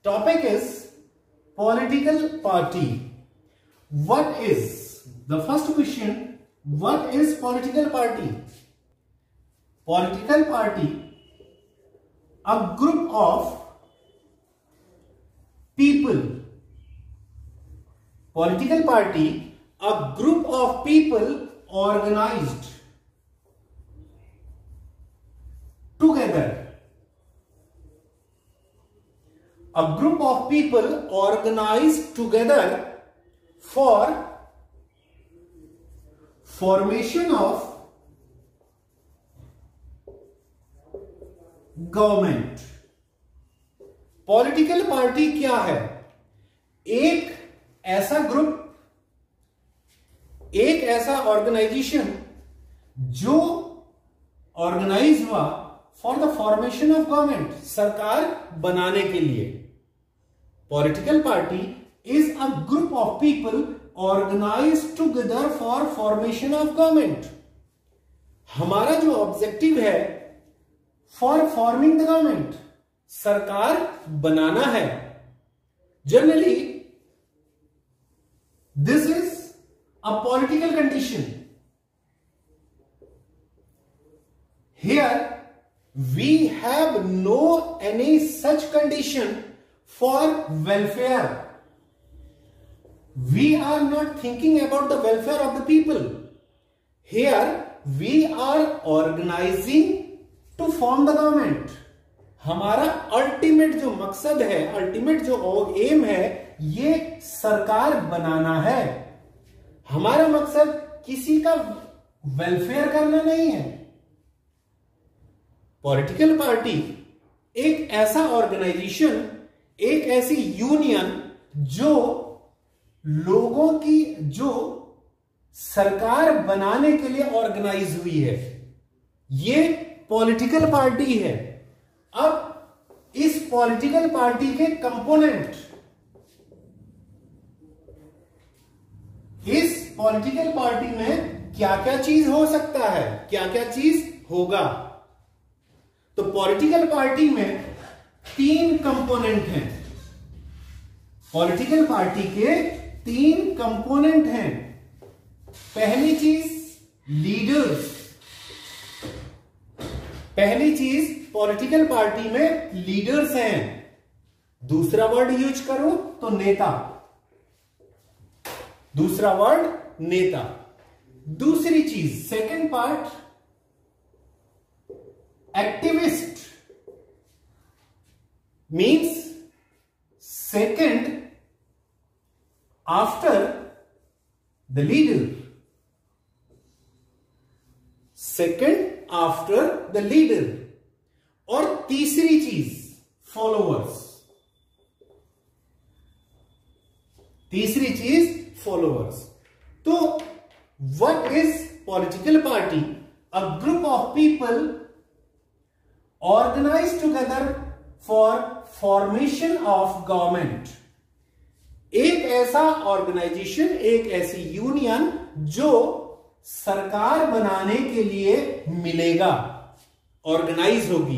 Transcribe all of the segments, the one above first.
Topic is political party. What is the first question? What is political party? Political party, a group of people. Political party, a group of people organized together. A group of people organized together for formation of government. Political party क्या है? एक ऐसा group, एक ऐसा organisation जो organise हुआ for the formation of government, सरकार बनाने के लिए. Political party is a group of people organise together for formation of government. हमारा जो ऑब्जेक्टिव है फॉर फॉर्मिंग द गवर्नमेंट, सरकार बनाना है. Generally this is a political condition. Here we have no any such condition for welfare. We are not thinking about the welfare of the people. Here we are organizing to form the government. हमारा ultimate जो मकसद है, ultimate जो M है, ये सरकार बनाना है. हमारा मकसद किसी का वेलफेयर करना नहीं है. पॉलिटिकल पार्टी एक ऐसा ऑर्गेनाइजेशन, एक ऐसी यूनियन जो लोगों की, जो सरकार बनाने के लिए ऑर्गेनाइज हुई है, ये पॉलिटिकल पार्टी है. अब इस पॉलिटिकल पार्टी के कंपोनेंट, इस पॉलिटिकल पार्टी में क्या क्या चीज हो सकता है, क्या क्या चीज होगा. तो पॉलिटिकल पार्टी में 3 कंपोनेंट हैं. पॉलिटिकल पार्टी के 3 कंपोनेंट हैं. पहली चीज लीडर्स. पहली चीज पॉलिटिकल पार्टी में लीडर्स हैं. दूसरा वर्ड यूज करो तो नेता. दूसरा वर्ड नेता. दूसरी चीज, second part, activist. Means second after the leader. Second after the leader. और तीसरी चीज फॉलोअर्स. तीसरी चीज फॉलोअर्स. तो what is political party? A group of people organized together for formation of government. एक ऐसा ऑर्गेनाइजेशन, एक ऐसी यूनियन जो सरकार बनाने के लिए मिलेगा, ऑर्गेनाइज होगी,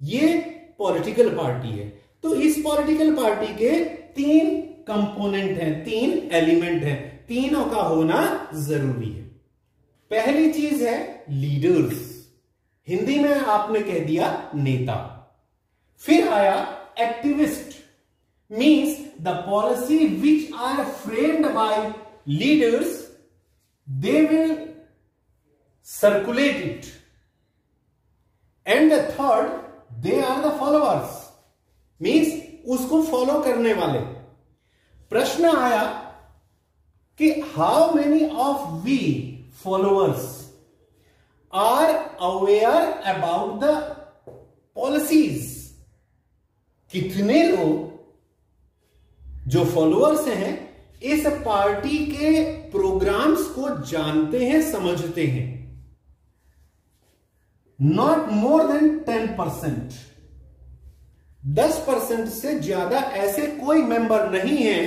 ये पॉलिटिकल पार्टी है. तो इस पॉलिटिकल पार्टी के 3 कंपोनेंट हैं, 3 एलिमेंट हैं. तीनों का होना जरूरी है. पहली चीज है लीडर्स. हिंदी में आपने कह दिया नेता. फिर आया activist. Means the policy which are framed by leaders, they will circulate it. And the third, they are the followers. Means उसको फॉलो करने वाले. प्रश्न आया कि how many of we followers are aware about the policies. कितने लोग जो followers हैं इस पार्टी के प्रोग्राम्स को जानते हैं, समझते हैं? Not more than 10%. 10% से ज्यादा ऐसे कोई मेंबर नहीं है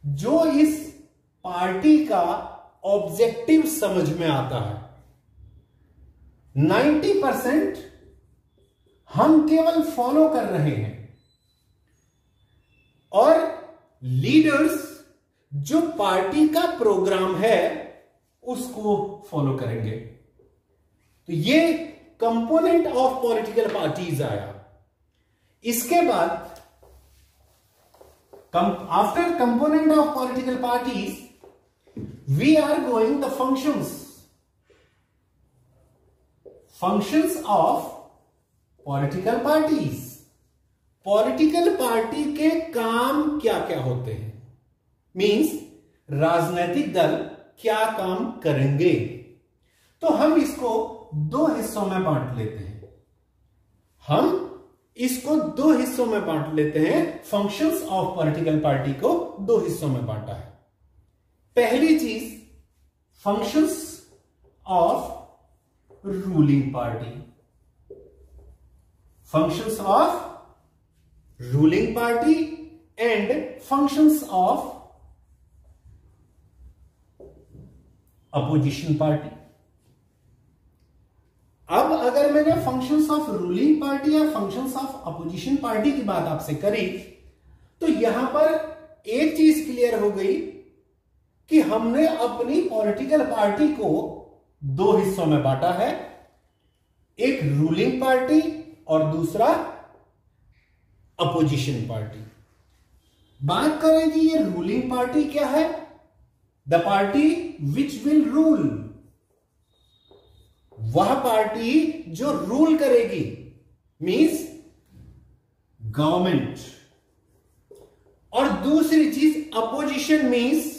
जो इस पार्टी का ऑब्जेक्टिव समझ में आता है. 90% हम केवल फॉलो कर रहे हैं. और लीडर्स जो पार्टी का प्रोग्राम है उसको फॉलो करेंगे। तो ये कंपोनेंट ऑफ पॉलिटिकल पार्टीज आया। इसके बाद after component of political parties we are going the functions of political parties. Political party के काम क्या क्या होते हैं, मींस राजनीतिक दल क्या काम करेंगे। तो हम इसको दो हिस्सों में बांट लेते हैं। फंक्शंस ऑफ पॉलिटिकल पार्टी को दो हिस्सों में बांटा है। पहली चीज functions of ruling party. Functions of ruling party and functions of opposition party. अब अगर मैंने फंक्शंस ऑफ रूलिंग पार्टी या फंक्शंस ऑफ अपोजिशन पार्टी की बात आपसे करी तो यहां पर एक चीज क्लियर हो गई कि हमने अपनी पॉलिटिकल पार्टी को दो हिस्सों में बांटा है, एक रूलिंग पार्टी और दूसरा अपोजिशन पार्टी। बात करें कि ये रूलिंग पार्टी क्या है, the party which will rule, वह पार्टी जो रूल करेगी, मींस गवर्नमेंट। और दूसरी चीज opposition means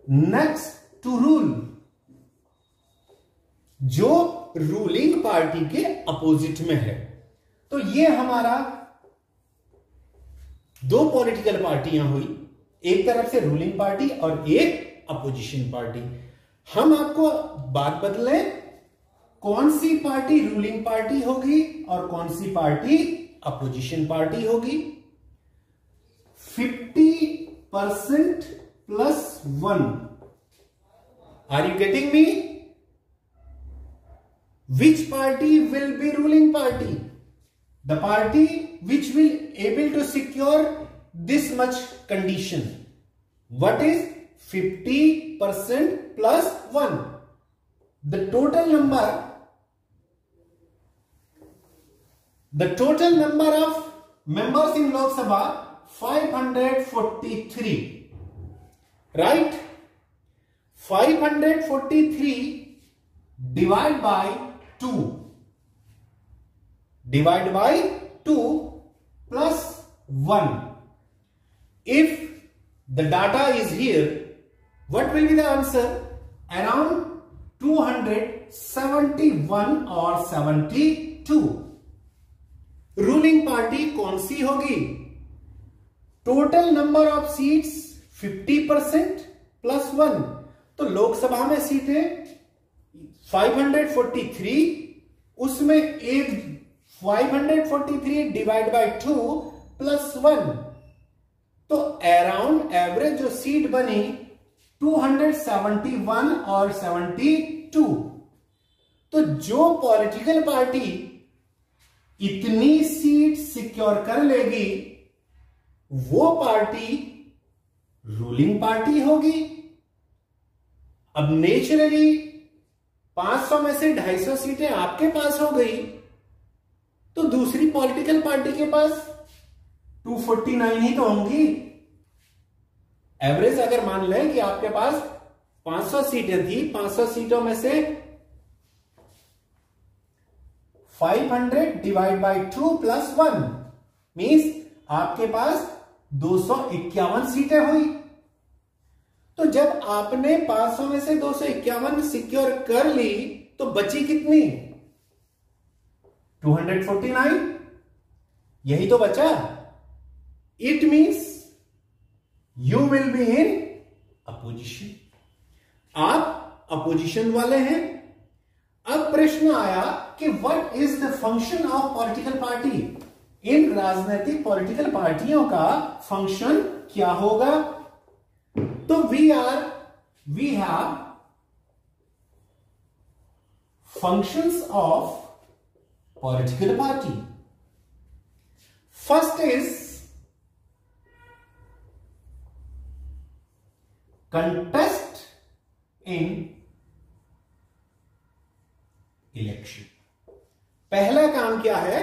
next to rule, जो रूलिंग पार्टी के अपोजिट में है। तो ये हमारा दो पॉलिटिकल पार्टियां हुई, एक तरफ से रूलिंग पार्टी और एक अपोजिशन पार्टी। हम आपको बात बदलें, कौन सी पार्टी रूलिंग पार्टी होगी और कौन सी पार्टी अपोजिशन पार्टी होगी। 50% plus 1, are you getting me? Which party will be ruling party? The party which will able to secure this much condition. What is 50% plus 1? The total number of members in Lok Sabha 543, right? 543 divide by 2 plus 1. If the data is here, what will be the answer? Around 271 or 72. Ruling party कौन सी होगी? Total number of seats 50% plus 1। तो लोकसभा में सीटें 543, उसमें एक 543 divide by 2 plus 1, तो around average जो seat बनी 271 और 72। तो जो पॉलिटिकल पार्टी इतनी सीट सिक्योर कर लेगी वो पार्टी रूलिंग पार्टी होगी। अब नेचुरली 500 में से 250 सीटें आपके पास हो गई, तो दूसरी पॉलिटिकल पार्टी के पास 249 ही तो होंगी। एवरेज अगर मान लें कि आपके पास 500 सीटें थी, 500 सीटों में से 500 डिवाइड बाय 2 प्लस 1 मींस आपके पास 251 सीटें हुई। तो जब आपने 500 में से 251 सिक्योर कर ली तो बची कितनी? 249, यही तो बचा। It means you will be in opposition, आप अपोजिशन वाले हैं। अब प्रश्न आया कि what is the function of political party. इन राजनीतिक पॉलिटिकल पार्टियों का फंक्शन क्या होगा? तो we have functions of political party. First is contest in election. पहला काम क्या है?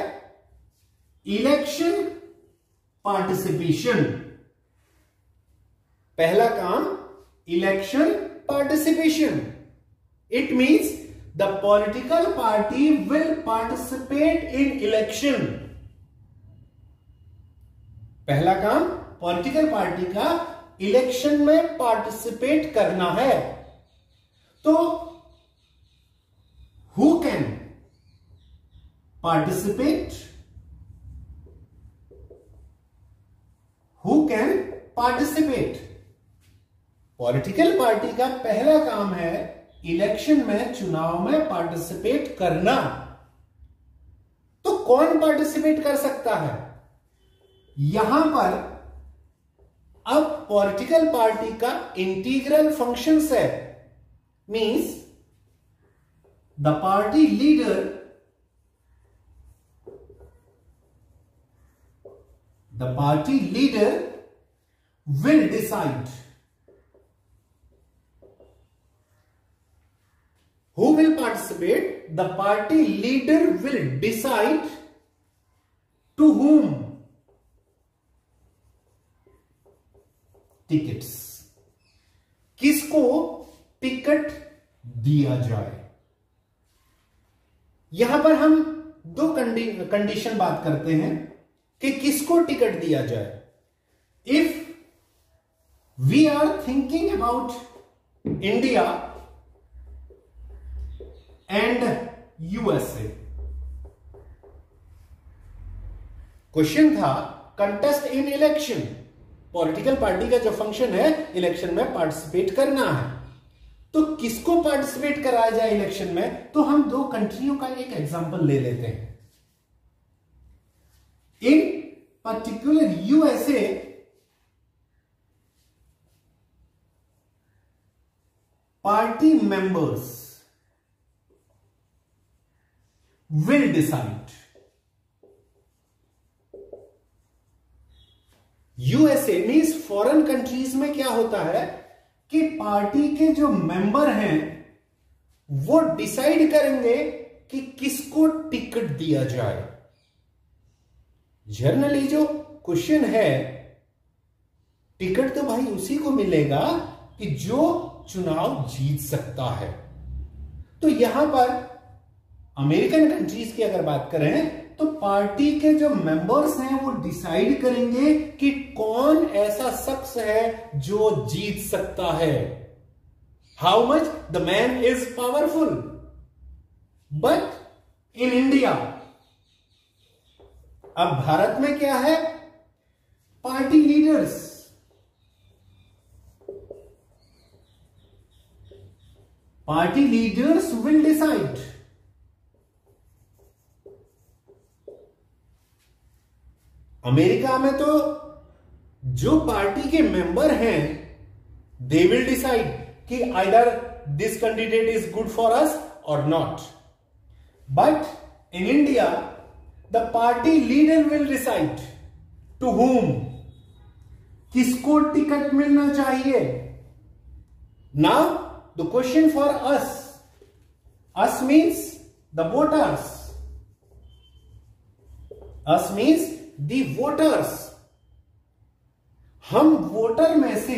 Election participation. पहला काम election participation. It means the political party will participate in election. पहला काम पॉलिटिकल पार्टी का इलेक्शन में पार्टिसिपेट करना है। तो who can participate? Who can participate? Political party का पहला काम है इलेक्शन में, चुनाव में पार्टिसिपेट करना। तो कौन पार्टिसिपेट कर सकता है? यहां पर अब पॉलिटिकल पार्टी का इंटीग्रल फंक्शंस है। Means the party leader will decide who will participate. The party leader will decide to whom tickets, किसको टिकट दिया जाए। यहां पर हम दो कंडीशन बात करते हैं कि किसको टिकट दिया जाए। If we are thinking about India and USA, question था contest in election. Political party का जो फंक्शन है इलेक्शन में पार्टिसिपेट करना है। तो किसको पार्टिसिपेट कराया जाए इलेक्शन में? तो हम दो कंट्रियों का एक एग्जांपल ले लेते हैं। इन particular USA, party members will decide. USA means foreign countries में क्या होता है कि पार्टी के जो मेंबर हैं वो डिसाइड करेंगे कि किसको टिकट दिया जाए। जनरली जो क्वेश्चन है, टिकट तो भाई उसी को मिलेगा कि जो चुनाव जीत सकता है। तो यहां पर अमेरिकन कंट्रीज की अगर बात करें तो पार्टी के जो मेंबर्स हैं वो डिसाइड करेंगे कि कौन ऐसा शख्स है जो जीत सकता है। How much the man is powerful. But in India, अब भारत में क्या है? Party leaders. Party leaders will decide. America में तो जो पार्टी के मेंबर हैं दे विल डिसाइड कि either this candidate is good for us और not. But in India the party leader will decide to whom, किसको टिकट मिलना चाहिए। Now the question for us means the voters, us means the voters. हम voter में से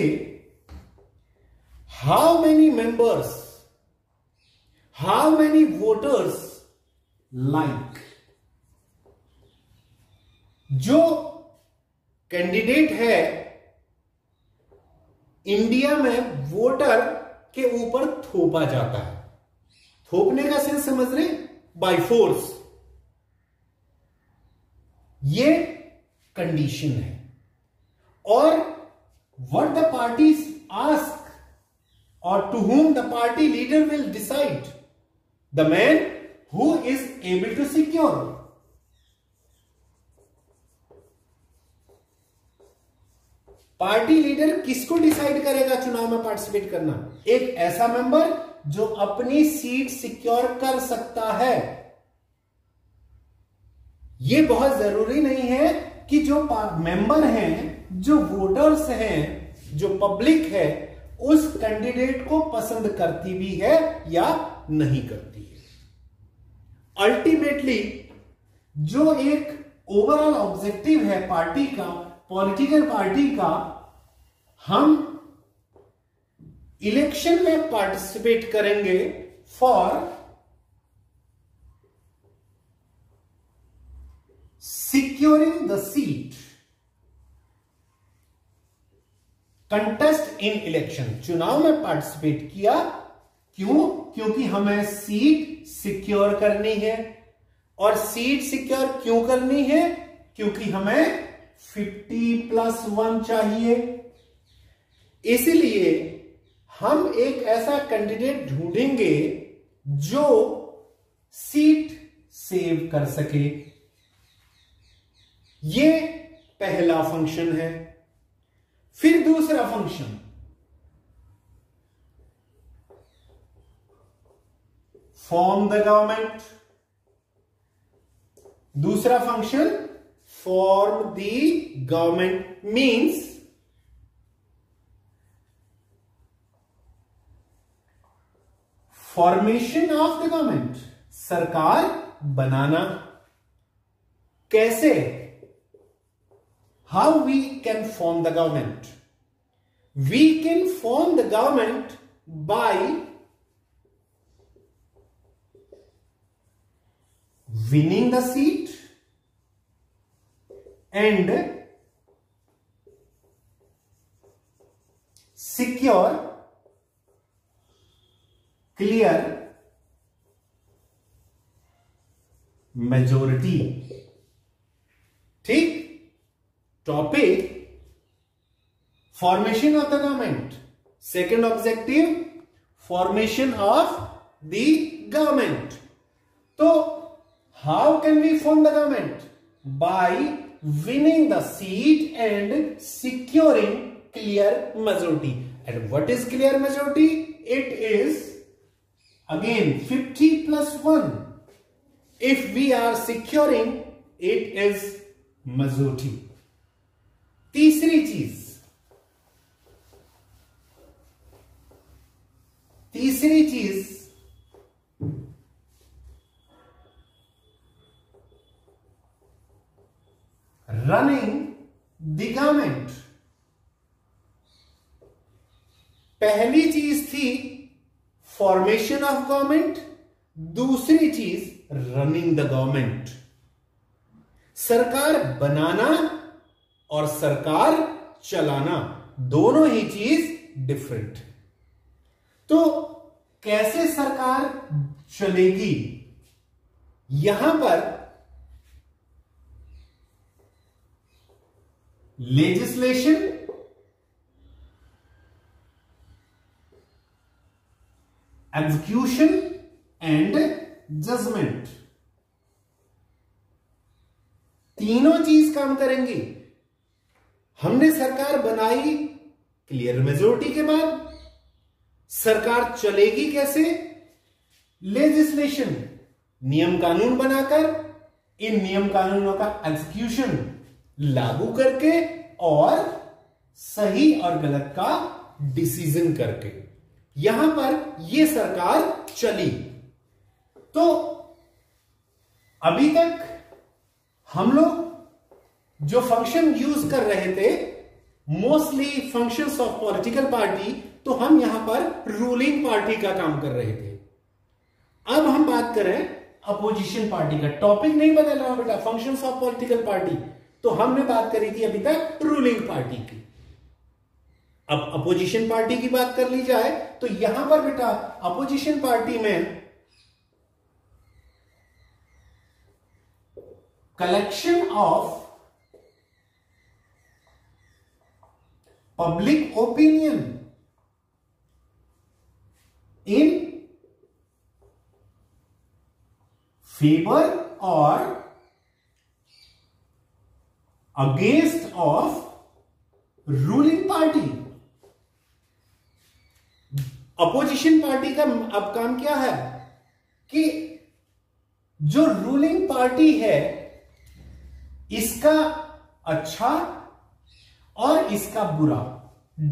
how many members, how many voters like, जो candidate है India में voter के ऊपर थोपा जाता है। थोपने का सेंस समझ रहे? By force. ये कंडीशन है। और व्हाट द पार्टीज आस्क और to whom the party leader will decide, the man who is able to secure. Party leader किसको डिसाइड करेगा चुनाव में पार्टिसिपेट करना? एक ऐसा मेंबर जो अपनी सीट सिक्योर कर सकता है। यह बहुत जरूरी नहीं है कि जो मेंबर हैं, जो वोटर्स हैं, जो पब्लिक है, उस कैंडिडेट को पसंद करती भी है या नहीं करती है। अल्टीमेटली जो एक ओवरऑल ऑब्जेक्टिव है पार्टी का, पॉलिटिकल पार्टी का, हम इलेक्शन में पार्टिसिपेट करेंगे for securing the seat, contest in election. चुनाव में पार्टिसिपेट किया, क्यों? क्योंकि हमें सीट सिक्योर करनी है। और सीट सिक्योर क्यों करनी है? क्योंकि हमें 50+1 चाहिए। इसलिए हम एक ऐसा कैंडिडेट ढूंढेंगे जो सीट सेव कर सके। ये पहला फंक्शन है। फिर दूसरा फंक्शन, फॉर्म द गवर्नमेंट। दूसरा function, form the government, means formation of the government, सरकार बनाना। कैसे? How we can form the government? We can form the government by winning the seat and secure clear majority। ठीक? Topic, formation of the government. Second objective, formation of the government. तो how can we form the government? By winning the seat and securing clear majority. And what is clear majority? It is again 50+1। If we are securing, it is majority. तीसरी चीज running the government. पहली चीज थी formation of government, दूसरी चीज running the government. सरकार बनाना और सरकार चलाना, दोनों ही चीज डिफरेंट। तो कैसे सरकार चलेगी? यहां पर लेजिस्लेशन, एग्जीक्यूशन एंड जजमेंट, तीनों चीज काम करेंगी। हमने सरकार बनाई क्लियर मेजोरिटी के बाद, सरकार चलेगी कैसे? लेजिस्लेशन, नियम कानून बनाकर, इन नियम कानूनों का एग्जीक्यूशन लागू करके और सही और गलत का डिसीजन करके, यहां पर यह सरकार चली। तो अभी तक हम लोग जो फंक्शन यूज कर रहे थे, mostly functions of political party, तो हम यहां पर रूलिंग पार्टी का काम कर रहे थे। अब हम बात करें अपोजिशन पार्टी का। टॉपिक नहीं बदल रहा बेटा, फंक्शंस ऑफ पॉलिटिकल पार्टी। तो हमने बात करी थी अभी तक रूलिंग पार्टी की। अब अपोजिशन पार्टी की बात कर ली जाए तो यहां पर बेटा अपोजिशन पार्टी में collection of public opinion in favour और against of ruling party. Opposition party का अब काम क्या है कि जो रूलिंग पार्टी है इसका अच्छा और इसका बुरा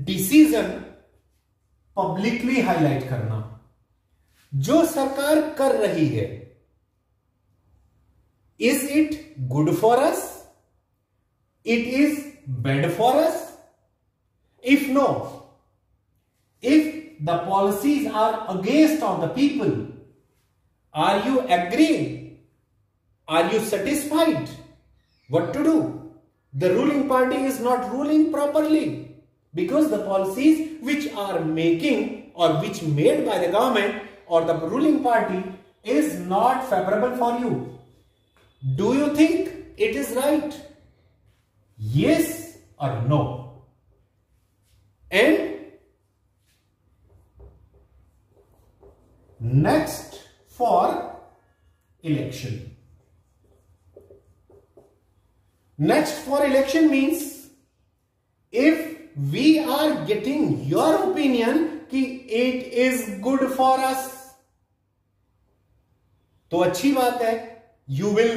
डिसीजन पब्लिकली हाईलाइट करना। जो सरकार कर रही है, is it good for us? It is bad for us? If no, if the policies are against of the people, are you agree? Are you satisfied? What to do? The ruling party is not ruling properly because the policies which are making or which made by the government or the ruling party is not favorable for you. Do you think it is right? Yes or no? And next, for election. Next for election means if we are getting your opinion कि it is good for us, तो अच्छी बात है, you will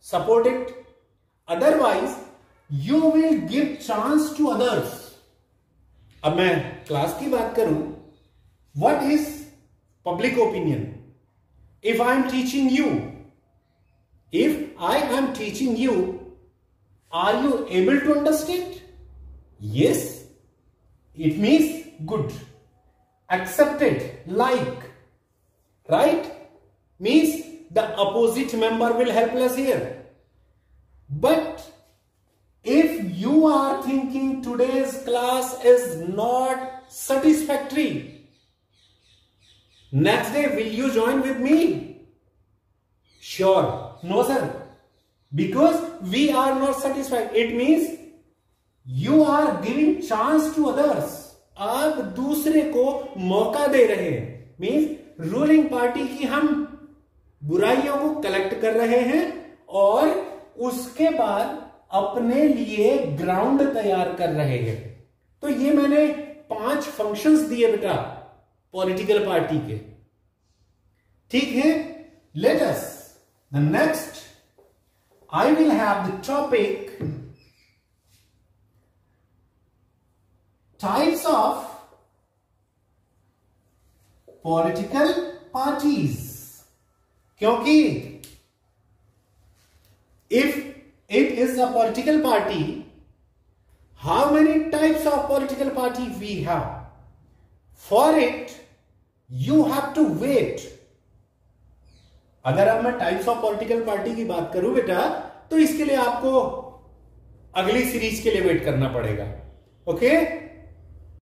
support it. Otherwise you will give chance to others. अब मैं class की बात करूं, what is public opinion? If I am teaching you, are you able to understand? Yes, it means good, accepted, like, right? Means the opposite member will help us here. But if you are thinking today's class is not satisfactory, next day will you join with me? Sure. No sir, because we are not satisfied. It means you are giving chance to others. आप दूसरे को मौका दे रहे हैं. Means ruling party की हम बुराइयों को कलेक्ट कर रहे हैं और उसके बाद अपने लिए ग्राउंड तैयार कर रहे हैं. तो ये मैंने 5 फंक्शंस दिए बेटा पॉलिटिकल पार्टी के. ठीक है, let us the next I will have the topic types of political parties. क्योंकि if it is a political party, how many types of political party we have? For it you have to wait. अगर अब मैं types of political party की बात करूं बेटा, तो इसके लिए आपको अगली सीरीज के लिए वेट करना पड़ेगा. ओके.